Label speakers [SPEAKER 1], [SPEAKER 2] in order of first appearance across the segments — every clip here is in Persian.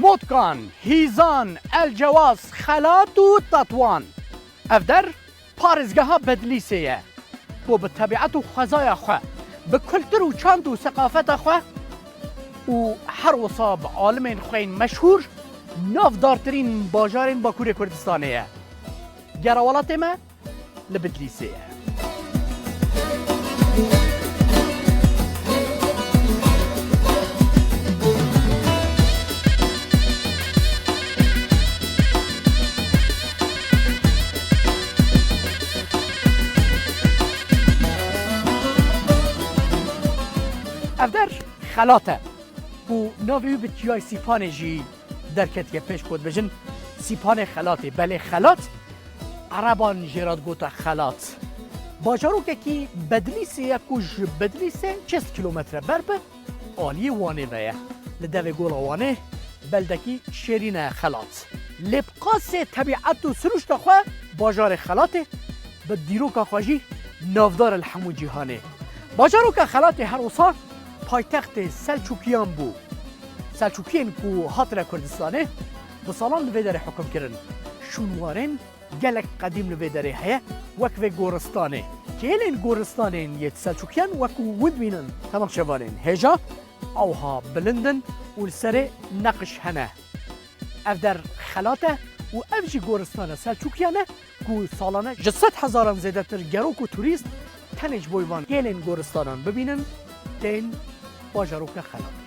[SPEAKER 1] ودکان، هیزان، الجواز، خلات و تطوان. افدر پارزگاه ها بدلیسیه و به طبیعت و خزای خواه، به کلتر و چاند و ثقافت خواه و هر وصاب عالم خوین مشهور نافدارترین باجارین باکور کردستانیه. گراولات ما لبدلیسیه. افدر خلاته و ناوی به جای سیپان جی درکت که پیش کود بجن سیپان خلاته. بله خلات عربان جراد گوتا خلات. باجارو که کی بدلیسه یکوش بدلیسه 60 کیلومتر بربه آلی وانه ویه لدوی گول وانه بلدکی شیرین خلات. لبقاس طبیعت و سروشت خواه باجار خلاته به دیروکا خواجی نافدار الحمو جیهانه. باجارو که خلات هر وصا پایتخت سلچوکیان بو. سلچوکیان کو هاتر کردستانه به سالان لوی داره حکم کرن. شونوارن گلک قدیم لوی داره هیا وکوه گورستانه. که این گورستانه یه سلچوکیان وکو ود بینن تمام شوارن. هجا اوها بلندن و سر نقش هنه. افدر خلاته و افجی گورستانه سلچوکیانه کو سالانه 600,000 زیده تر گروک و توریست تنج بویوان گلین گورستانان ببینن دین باجارو که خلاته.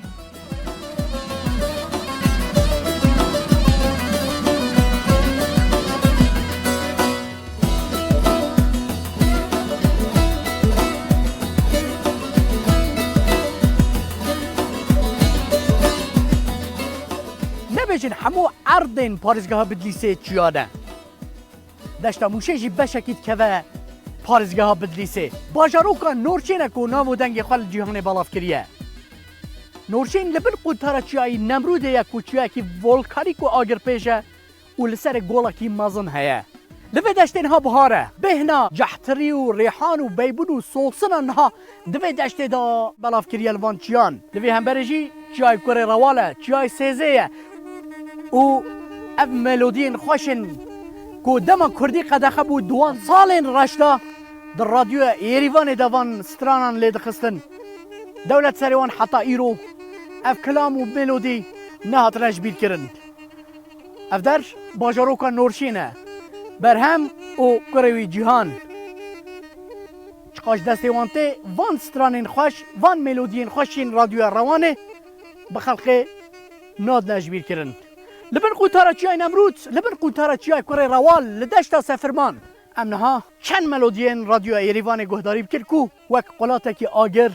[SPEAKER 1] نبیشن همو عردین پارزگاه بدلیسه چیاده. دشتا موشه جی بشکید که و پارزگاه بدلیسه. باجاروکا نورچینه که ناو دنگ خال جیهان بالاف کریه. نورچین لبن قدتاره چیایی نمروده یا کوچیه که ولکانیک و آگر پیشه و لسر گولا که مازن هیا. لبه دشتین ها بهاره. بهنا جحتری و ریحان و بیبون و سوسنان ها دوی دشتی دا بالاف کریه لوان چیان. دوی هم برجی چیای کره رواله، چیای سیزه و اف ملودین خوشن که دما کردی قدخه بود 2 سالین رشتا در رادیو ایریوان دوان سترانان لید خستن. دولت سریوان حتا ایرو اف کلام و ملودی نهات رجبیر کرن. اف در باجاروکا نورشینه برهم او کروی جیهان. چقاش دستی وانته وان سترانین خوش وان ملودین خوشین رادیو روانه بخلقه ناد نجبیر کرن. لبن قوتارا چیای نمرود، لبن قوتارا چیای کره روال لدشتا سفرمان. امنها چند ملودین رادیو ایریوان گهداری بکر کو وک قلاته که آگر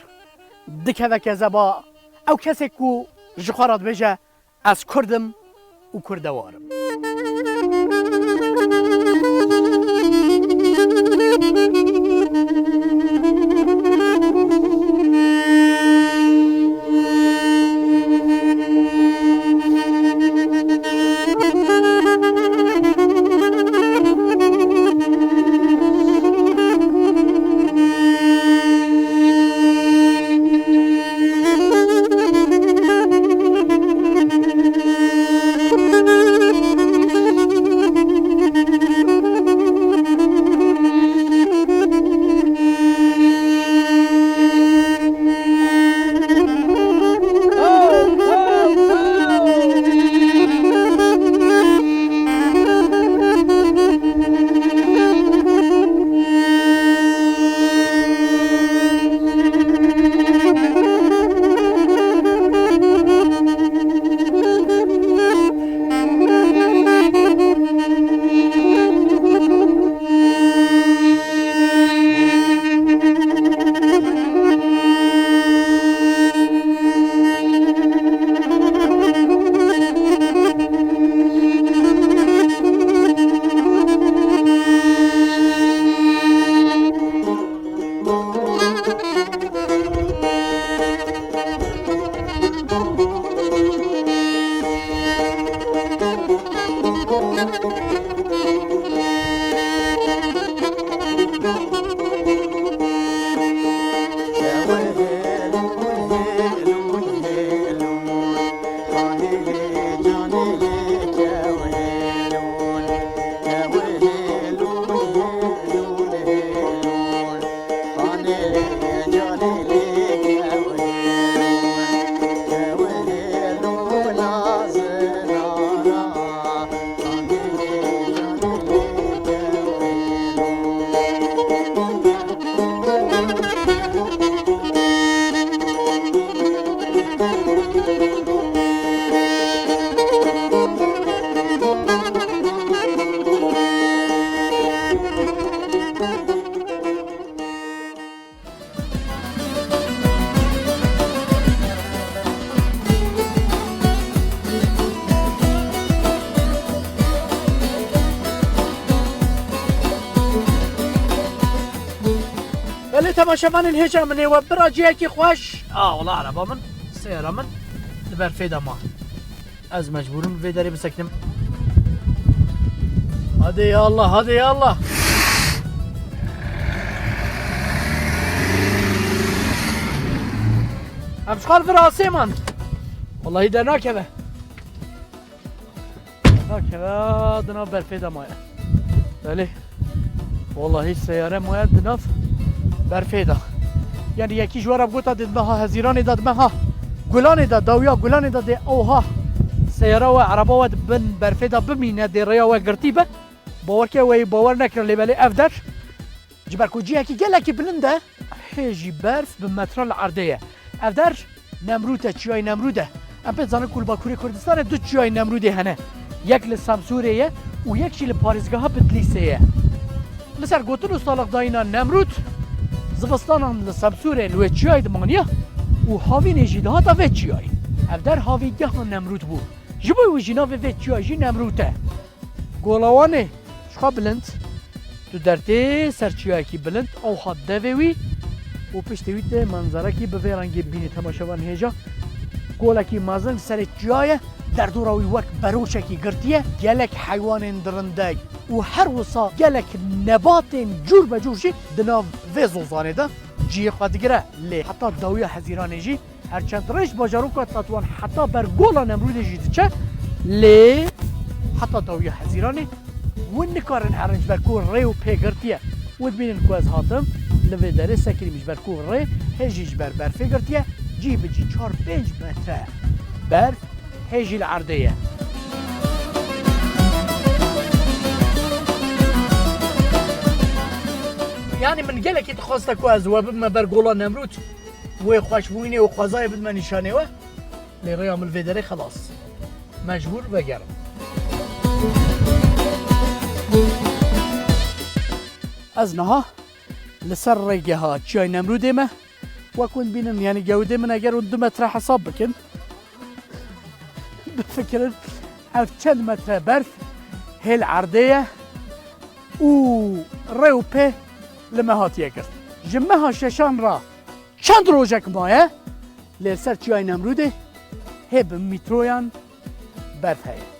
[SPEAKER 1] دکه وک زبا او کسی کو جخارات بجه از کردم و کردوارم.
[SPEAKER 2] جان
[SPEAKER 1] بله تماشاوان هجا منه و براجیه کی خوش والله عربا من سیاره من لبر فیدا ما از مجبورم وی داری بسکنم هادي يا الله هادي يا الله امشخال في راسي من والله ده ناكبه ناكبه دناف برفيدا مايا بله والله السيارة مايا دناف برفيدا يعني يكي جوارب قوتا ددمها هزيراني ددمها گلاني دد داويا گلاني دد اوها سيارة و عربا و بن برفيدا بمينه دي ريا و گرتيبه باور که وی باور نکرد لیبلی افدر جبرکوجی هکی گلکی بلنده هیجی برف به مترال عرضه افدر نمروده چیای نمروده ام پس زنه کل باکوری کردستان دو چیای نمروده هنه یک لسامسوریه و یک چی لپاریزگاه پتلیسیه لسر گوتن استالق داینا نمرود زبستان لسامسوره لوی چیای دمانیه و هاوی نجیده ها تا وی چیای افدر هاوی گه نمرود بود جبوی و جینا وی چیای جی نمروده گولوانه شخا بلند تو درته سرچیایی کی بلند او خد دوی و پشتویت منظره کی به رنگ بینی تماشاوان هجا گولا کی مازن سر چیای در دوراوی وک بروشه کی گرتیه گلک حیوان درنده و هر وصا گلک نبات جور به جور شی دناو وزوزانه ده جی خدگره لی حتی داوی حزیرانه جی هرچند رش باجاروکا تطوان حتی بر گولا نمرود جی چه لی حتی داوی حزیرانه و نکارن هرنج برکو ری و پیگرتیه و ببینن که از هاتم لوی داره سکری میش برکو ری هجیش برفه گرتیه جی به جی 4-5 متره برف هجی العرضیه یعنی من گله که تخواسته که از و ببینم برگولا نمرود و خوشبوینه و خوازای بدم نشانه و لیغی عمل وی داره خلاص مجبور بگرم از نها لسر ریگه ها چای نمروده ما و کن بینن یعنی گوده من اگر اون 2 متر حساب بکن بفکرن او چند متر برف هل عرضه و ریو په لما هاتیه کرد جمعه ها ششان را چند روزک مایه لسر چای نمروده هب میترویان برف هایه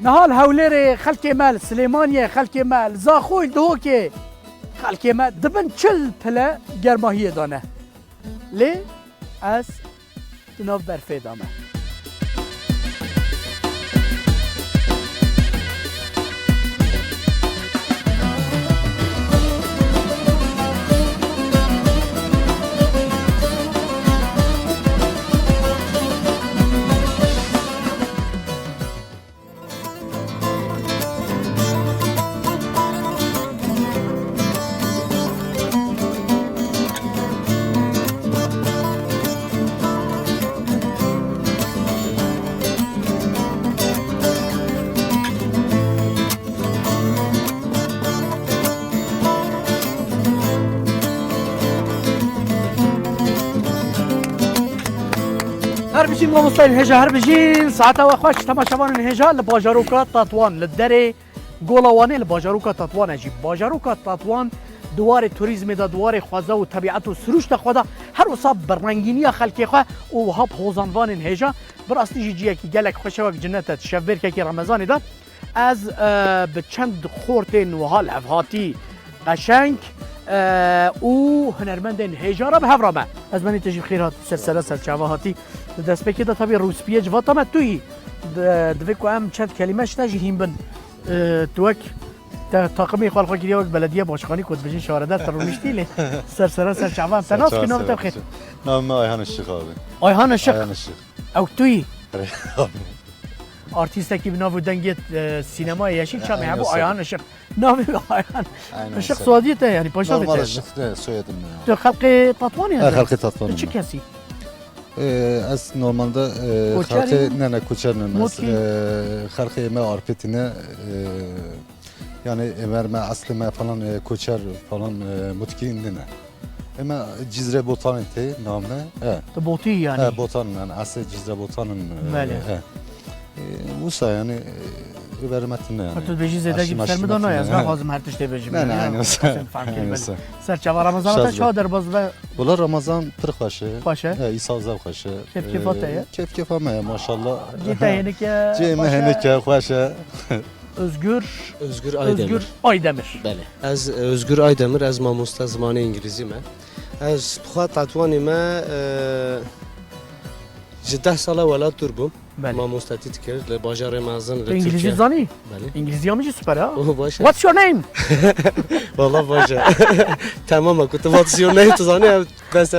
[SPEAKER 1] نهال هولر خلق مال سليمانية خلق مال زاخوي دوكي خلق مال دبن چل پله گرماهی دانه لی از دناف برفه دامه هر بجين ومستين هجا هر بجين ساعتها وخوش تماشاوان هجا لباجاروكا تطوان للدري گولوانه لباجاروكا تطوان اجي باجاروكا تطوان دوار توریسم دا دوار خوازه و طبیعت و سروش دا خدا هر وصاب برنگینی خلقی خواه و هاب خوزانوان هجا براستی جیه کی گلک خوشوک جنت شبر که رمضان دا از به چند خورتین و حال افهاتی قشنگ او هنرمندن هجا را به هفرامه از منی تجیب خیر هات سلسله سرچاوه هاتی دست بکی دا طبی روسپیه جواتا ما توی دوی هم چند کلمه شنجی هیم بن توک تاقمی خالقا گیری وقت بلدیه باشخانی کد بجین شارده تر رومیشتی لی سرسره سرچاوه هم تناس که نام خیر
[SPEAKER 2] نام آیهان الشیخ آبی
[SPEAKER 1] آیهان الشیخ او توی آرتیسته که بناو دنگیت سینما یشین چا میهبو آیهان الشیخ نامی آیهان الشیخ سوادیته یعنی پاشا بیته
[SPEAKER 2] نورمال الشیخ سویدم
[SPEAKER 1] تو خلق تطوانی هست؟
[SPEAKER 2] خلق تطوانی
[SPEAKER 1] چه کسی؟
[SPEAKER 2] از نورمالده خلق نه کوچر نه از خلق ما آرپتینه yani emerme aslında falan koçer falan mutkinde ne. Ama Cizre botanın te namne.
[SPEAKER 1] To boti yani.
[SPEAKER 2] Botanın yani asıl Cizre botanın.
[SPEAKER 1] Böyle.
[SPEAKER 2] Bu say yani vermetine yani.
[SPEAKER 1] تو بيجي زيدا جيب سر مدان از نه لازم هر تشته بيجي
[SPEAKER 2] نه نه
[SPEAKER 1] سر چوا رمضان تا چادر باز و
[SPEAKER 2] Valla Ramazan pır xoşu.
[SPEAKER 1] باشه
[SPEAKER 2] İsa zav xoşu.
[SPEAKER 1] Keyf keyfat ya?
[SPEAKER 2] Keyf keyfama ya maşallah.
[SPEAKER 1] Gita yeni ki
[SPEAKER 2] Cem'e heneke xoşu.
[SPEAKER 1] Özgür
[SPEAKER 3] Aydemir.
[SPEAKER 1] Aydemir.
[SPEAKER 3] بله از özgür Aydemir از مامۆستا زمانی انگلیزی me ez بخوا تاتوانی me ji 10 sala welat dur bûm
[SPEAKER 1] بله
[SPEAKER 3] مامۆستاتی dikir li bajarê mezin li
[SPEAKER 1] انگلیسی
[SPEAKER 3] Tirkiye.
[SPEAKER 1] زانی
[SPEAKER 3] بله
[SPEAKER 1] انگلیسی هم süper ha
[SPEAKER 3] Oh baş
[SPEAKER 1] What's your name
[SPEAKER 3] والله باش تمام كنت what's your name تزانی بس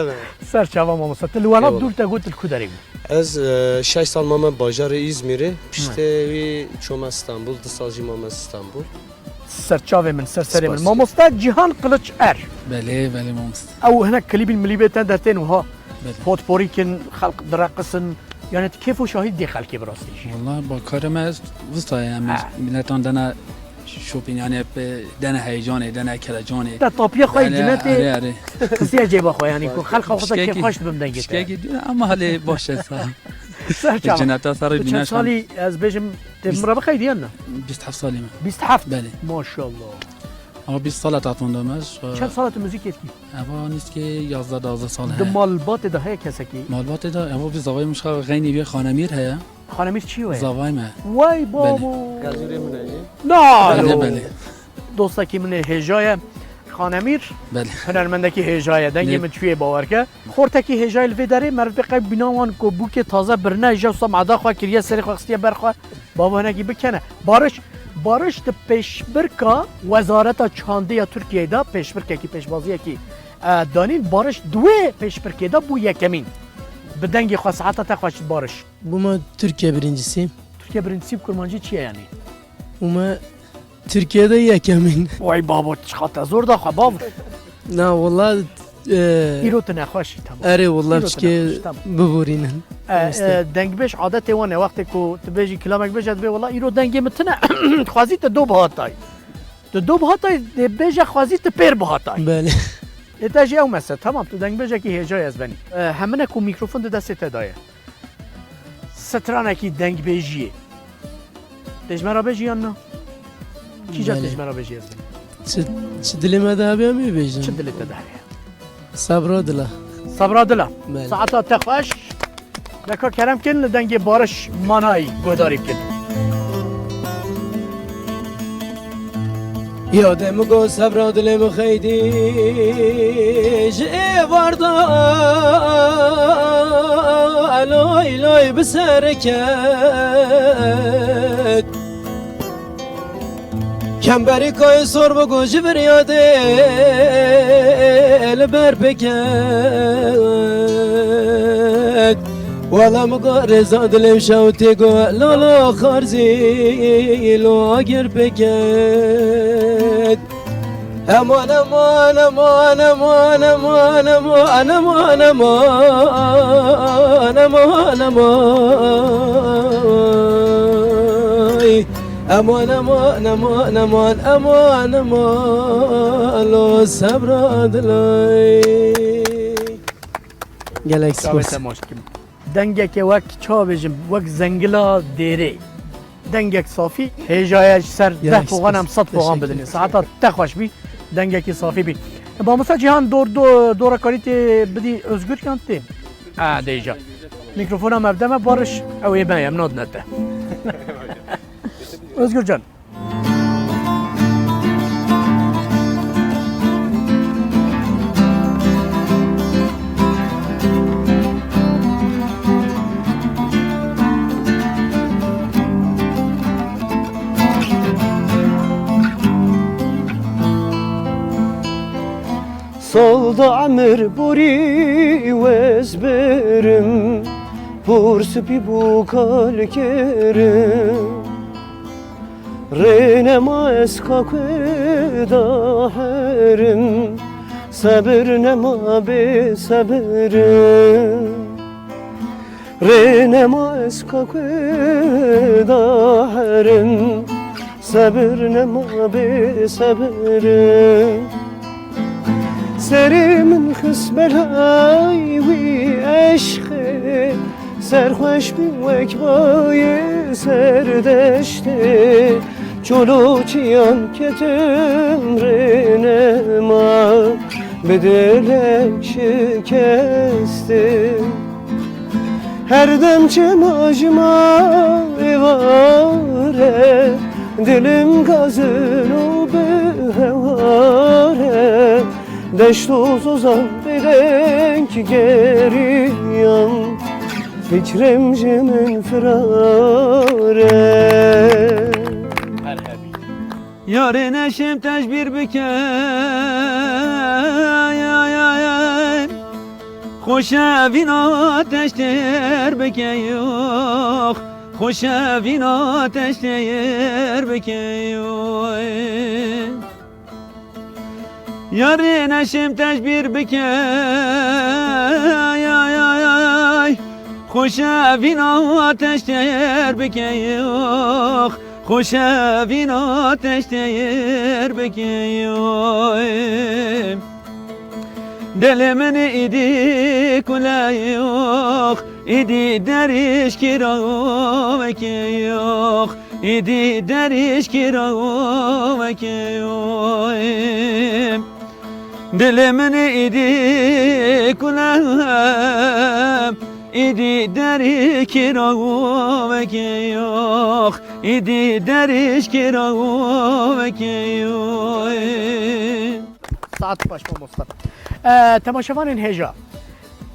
[SPEAKER 1] سر چوا ما مست لوانا
[SPEAKER 3] Eyvallah.
[SPEAKER 1] دور تا قلت الكدري
[SPEAKER 3] ez 6 sal mame bajarê İzmirê piştê wî çoma İstanbul 2 sal jî mame İstanbul
[SPEAKER 1] سر چاوي من سر سري من
[SPEAKER 3] Spas.
[SPEAKER 1] ما مست جيهان قلش ار
[SPEAKER 4] بله بله مامست
[SPEAKER 1] او هناك كليب الملي بيتان درتين وها
[SPEAKER 4] بله
[SPEAKER 1] فوت بوريكن خلق درقسن يعني كيف شاهد دي خلقي براستيش
[SPEAKER 4] والله با کار ما وسطا يعني ملتان دنا شوپین يعني دنا هيجانه دنا كلاجانه
[SPEAKER 1] ده طابيه خوي
[SPEAKER 4] آره
[SPEAKER 1] جنتي
[SPEAKER 4] آره
[SPEAKER 1] قصيه جيبه خوي يعني خلق خاطر كيف
[SPEAKER 4] شكاكي.
[SPEAKER 1] خاش بمدنجت
[SPEAKER 4] شكاكي اما هلی باشه صاحب
[SPEAKER 1] سر چوا
[SPEAKER 4] جنتا سر
[SPEAKER 1] چند
[SPEAKER 4] بیناش
[SPEAKER 1] سالي از بيجم تمر بخي ديالنا
[SPEAKER 4] 27 سالی من
[SPEAKER 1] 27
[SPEAKER 4] بله
[SPEAKER 1] ما شاء الله
[SPEAKER 4] اما 20 سال تعطون دامش
[SPEAKER 1] چند سالت موزیک یکی
[SPEAKER 4] اما نیست که 11 12 سال
[SPEAKER 1] ده
[SPEAKER 4] هست
[SPEAKER 1] مالبات ده های کسکی
[SPEAKER 4] مالبات دا اما بی زوای مشخا غینی بی خانمیر هست
[SPEAKER 1] خانمیز چی وای
[SPEAKER 4] زوای ما
[SPEAKER 1] وای بابا
[SPEAKER 3] Gazure منajی
[SPEAKER 4] بله
[SPEAKER 1] نه
[SPEAKER 4] بله
[SPEAKER 1] دوستا کی من هجای خانمیر
[SPEAKER 4] بله
[SPEAKER 1] هنرمندکی هجای دنگی
[SPEAKER 4] نه.
[SPEAKER 1] من چوی باور که خورتکی هجای الوی داره مرد بقای بیناوان کو بو که تازه برنه جا سام عدا خوا کریه سری خواستیه برخوا بابا هنگی بکنه بارش ده پیشبرکا وزارت چانده یا ترکیه دا پیشبرکه کی پیشبازیه کی دانین بارش دوی پیشبرکه دا بو یکمین بدنگی خوا ساعتا تخواشید بارش
[SPEAKER 5] Buma Türkiye birincisiyim.
[SPEAKER 1] Türkiye birincisi kurmancı çiye yani.
[SPEAKER 5] Buma Türkiye'de yekemin.
[SPEAKER 1] Vay baba çıkartta zor da ha baba.
[SPEAKER 5] Na vallahi
[SPEAKER 1] İrotu ne hoş tamam.
[SPEAKER 5] ere vallahi
[SPEAKER 1] İrotu
[SPEAKER 5] çike
[SPEAKER 1] ne hoş, tamam.
[SPEAKER 5] buburinan.
[SPEAKER 1] دنگ بش عادت وانه وقتی کو تبیجی کلامک بجد به والله ایرو دنگ متنه خوازی ت دو بهاتای ت دو بهاتای بیجه خوازی ت پیر بهاتای
[SPEAKER 5] Bale.
[SPEAKER 1] اتاجی او مثلا تمام تو دنگ بجه کی هجای از بنی همونه کو میکروفون ده دست دایه سترانه کی دنگ بیجیه تجمرا بیجی یا نه کی جا
[SPEAKER 5] بله.
[SPEAKER 1] تجمرا بیجی از بنی
[SPEAKER 5] Çi dilime de abi mi
[SPEAKER 1] چه
[SPEAKER 5] bejdim?
[SPEAKER 1] دلت داره
[SPEAKER 5] Sabra dila.
[SPEAKER 1] صبرا دلا
[SPEAKER 5] بله.
[SPEAKER 1] ساعتا تخوش لکا کرم کن لدنگ بارش مانایی گوداری کن
[SPEAKER 5] Yadem go sabra dilem khaydi je varda aloy loy besereket Kemberi koy sor bu goji bir yade el berpeket Wala mgo reza dilim şavti go lolo kharzi lo agir peket Aman aman aman aman aman aman aman aman aman aman Aman aman aman aman aman aman lo sabradlay Galaxy
[SPEAKER 1] دعوت ماشکم دنگک وک چابجم وک زنگلا دیره دنگک صافی هجایش سر ده
[SPEAKER 5] Galaxy
[SPEAKER 1] فوقان هم
[SPEAKER 5] Plus.
[SPEAKER 1] صد فوقان
[SPEAKER 5] Teşekkür
[SPEAKER 1] بدنی ساعتا تخوش بی دنگکی صافی بی با مثلا جهان دور کاریت بدی özgür kanti دیجا میکروفونم ابدمه بارش او یبایم ناد نته özgür can
[SPEAKER 6] Solda amir buri vezberim Pursupi bu kalkerim Renema eskakeda herim Sabır nema be sabırım Renema eskakeda herim Sabır nema be sabırım Serimin kısmelay vi eşkı سرخوش بی وکبای سردشته چلو چیان که تمرین ما به دلک شکسته هر دم چه ماجما ایواره دلم گازن و به هواره دشت و سوزان بدنک گریم فکرم جمن فراره یاره نشم تجبیر بکن خوشوین آتش تر بکن خوشوین آتش تر بکن یاره نشم تجبیر بکن خوشوین آتش تر بکن خوشوین آتش تر بکن دل من ایدی کلایوخ ایدی درش کرام کیوخ ایدی درش کرام کیوخ دل من ایدی کلام ایدی دری کرام کیوخ ایدی درش کرام کیوخ
[SPEAKER 1] ساعت باش مصطفى تماشاوان هجا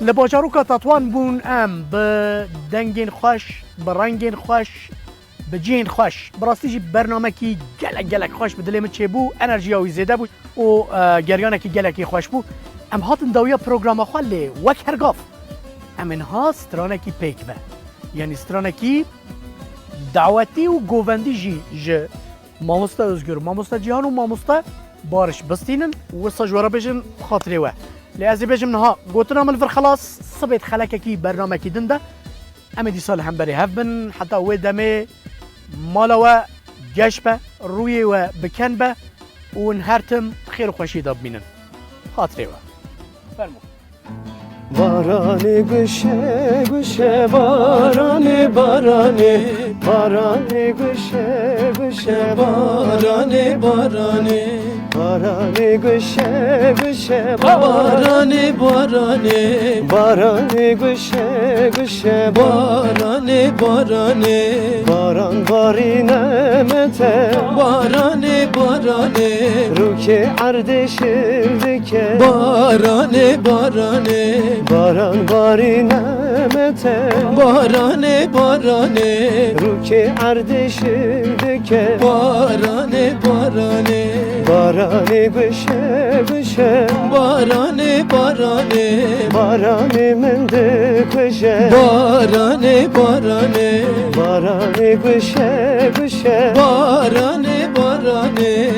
[SPEAKER 1] لباجاروکا تطوان بون ام به دنگین خوش به رنگین خوش به جین خوش براستی برنامه کی گلک خوش به دلم چه بو انرژی او زیاده بود و گریانه کی گلکی خوش بو ام هاتن داویا پروگرام خاله وک هرگاف ام انها سترانه کی پیک به یعنی سترانه کی دعوتی و گووندی جی ماموستا özgür ماموستا جیهان و ماموستا بارش بستینن و سجوارا بجن خاطری و لازم بجم نها قوتنا من خلاص صبيت خلك كي برنامج كي دندا اما دي صالح هم بري هفبن حتى ودمي مالوا جشبه روي وبكنبه ونهرتم خير وخوشي داب مينن خاطري و فرمو
[SPEAKER 6] بارانی گوشه گوشه بارانی بارانی بارانی گوشه گوشه بارانی بارانی بارانی گوشه گوشه بارانی بارانی بارانی گوشه گوشه بارانی بارانی باران باری نمته بارانی بارانی رو که اردشیرده که بارانی بارانی باران باری نمته بارانی بارانی رو که اردشیرده که بارانی بارانی بارانی گوشه گوشه بارانی بارانی بارانی من ده کشه بارانی بارانی بارانی گوشه گوشه بارانی بارانی